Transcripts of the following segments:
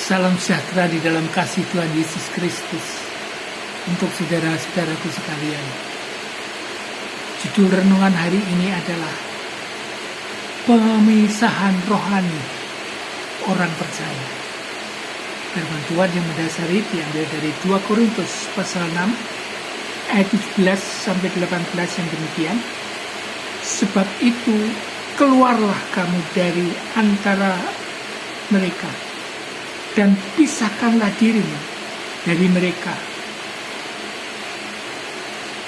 Salam sejahtera di dalam kasih Tuhan Yesus Kristus untuk saudara-saudaraku sekalian. Judul renungan hari ini adalah pemisahan rohani orang percaya. Firman Tuhan yang mendasari diambil dari 2 Korintus pasal 6 ayat 17 sampai 18 yang demikian. Sebab itu keluarlah kamu dari antara mereka dan pisahkanlah dirimu dari mereka.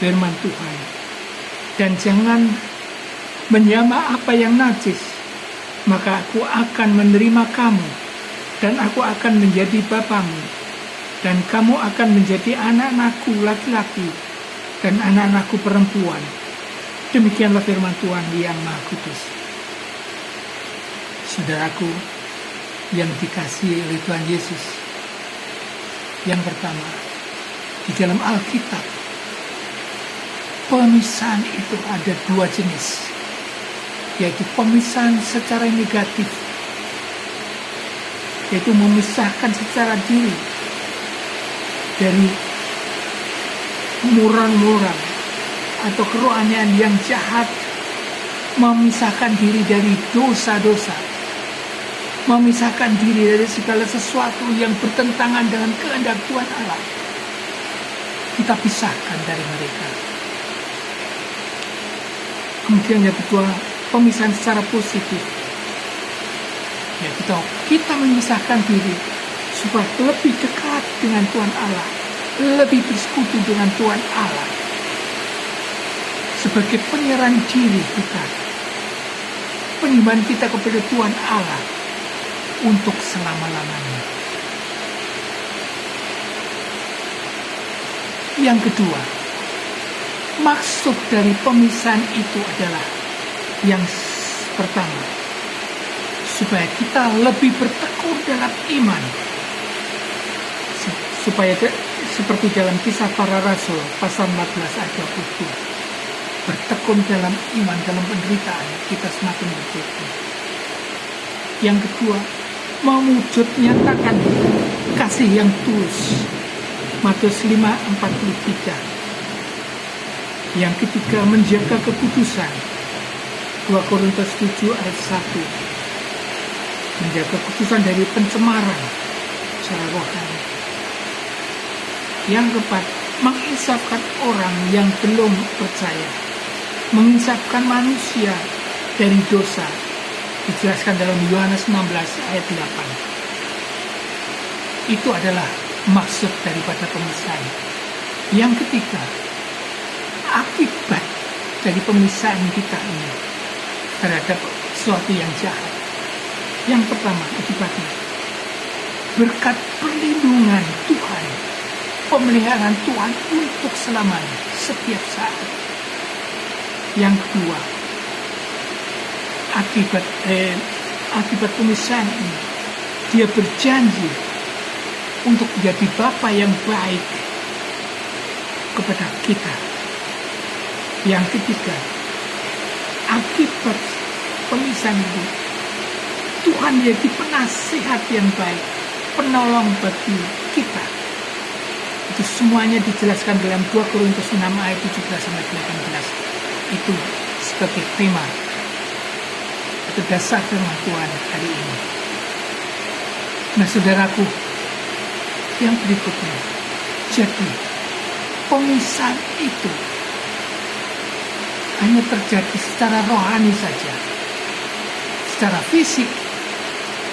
Firman Tuhan. Dan jangan menyama apa yang najis, maka aku akan menerima kamu, dan aku akan menjadi bapamu, dan kamu akan menjadi anak-anakku laki-laki, dan anak-anakku perempuan. Demikianlah firman Tuhan yang Maha Kudus. Saudaraku yang dikasihi oleh Tuhan Yesus, yang pertama, di dalam Alkitab, pemisahan itu ada 2 jenis, yaitu pemisahan secara negatif, yaitu memisahkan secara diri dari muran-muran atau kerohanian yang jahat, memisahkan diri dari dosa-dosa, memisahkan diri dari segala sesuatu yang bertentangan dengan kehendak Tuhan Allah. Kita pisahkan dari mereka. Kemudian yang kedua, pemisahan secara positif. Ya, kita memisahkan diri supaya lebih dekat dengan Tuhan Allah, lebih bersekutu dengan Tuhan Allah. Sebagai penyerahan diri kita, penyembahan kita kepada Tuhan Allah untuk selama-lamanya. Yang kedua, maksud dari pemisahan itu adalah yang pertama, supaya kita lebih bertekun dalam iman, supaya seperti dalam Kisah Para Rasul pasal 14 ayat 20, bertekun dalam iman, dalam penderitaan kita semakin bertekun. Yang kedua, mewujud nyatakan kasih yang tulus, Matius 5:43. Yang ketiga, menjaga kekudusan, 2 Korintus 7 ayat 1. Menjaga kekudusan dari pencemaran secara rohani. Yang keempat, menginsafkan orang yang belum percaya, menginsafkan manusia dari dosa, dijelaskan dalam Yohanes 16 ayat 8. Itu adalah maksud daripada pemisahan. Yang ketiga, akibat dari pemisahan kita ini terhadap sesuatu yang jahat. Yang pertama, akibatnya berkat perlindungan Tuhan, pemeliharaan Tuhan untuk selamanya, setiap saat. Yang kedua, akibat pemisahan ini, Dia berjanji untuk menjadi Bapa yang baik kepada kita. Yang ketiga, akibat pemisahan itu, Tuhan jadi penasihat yang baik, penolong bagi kita. Itu semuanya dijelaskan dalam 2 Korintus 6 ayat 17-18. Itu sebagai tema atau dasar firman Tuhan hari ini. Nah, saudaraku, yang berikutnya, jadi pemisahan itu hanya terjadi secara rohani saja. Secara fisik,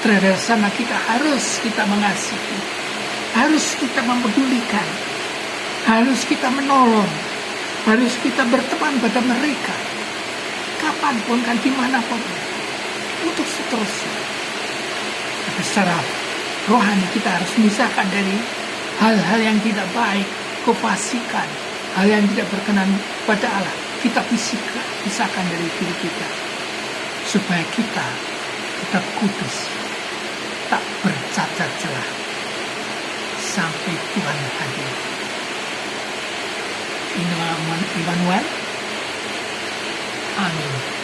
terhadap sana kita harus mengasihi, harus kita mempedulikan, harus kita menolong, harus kita berteman pada mereka, kapanpun kan, dimanapun, untuk seterusnya. Tapi secara rohani kita harus memisahkan dari hal-hal yang tidak baik, kefasikan, hal yang tidak berkenan pada Allah. Kita pisahkan dari diri kita, supaya kita tetap kudus, tak bercacat celah, sampai Tuhan hadir. Immanuel. Amin.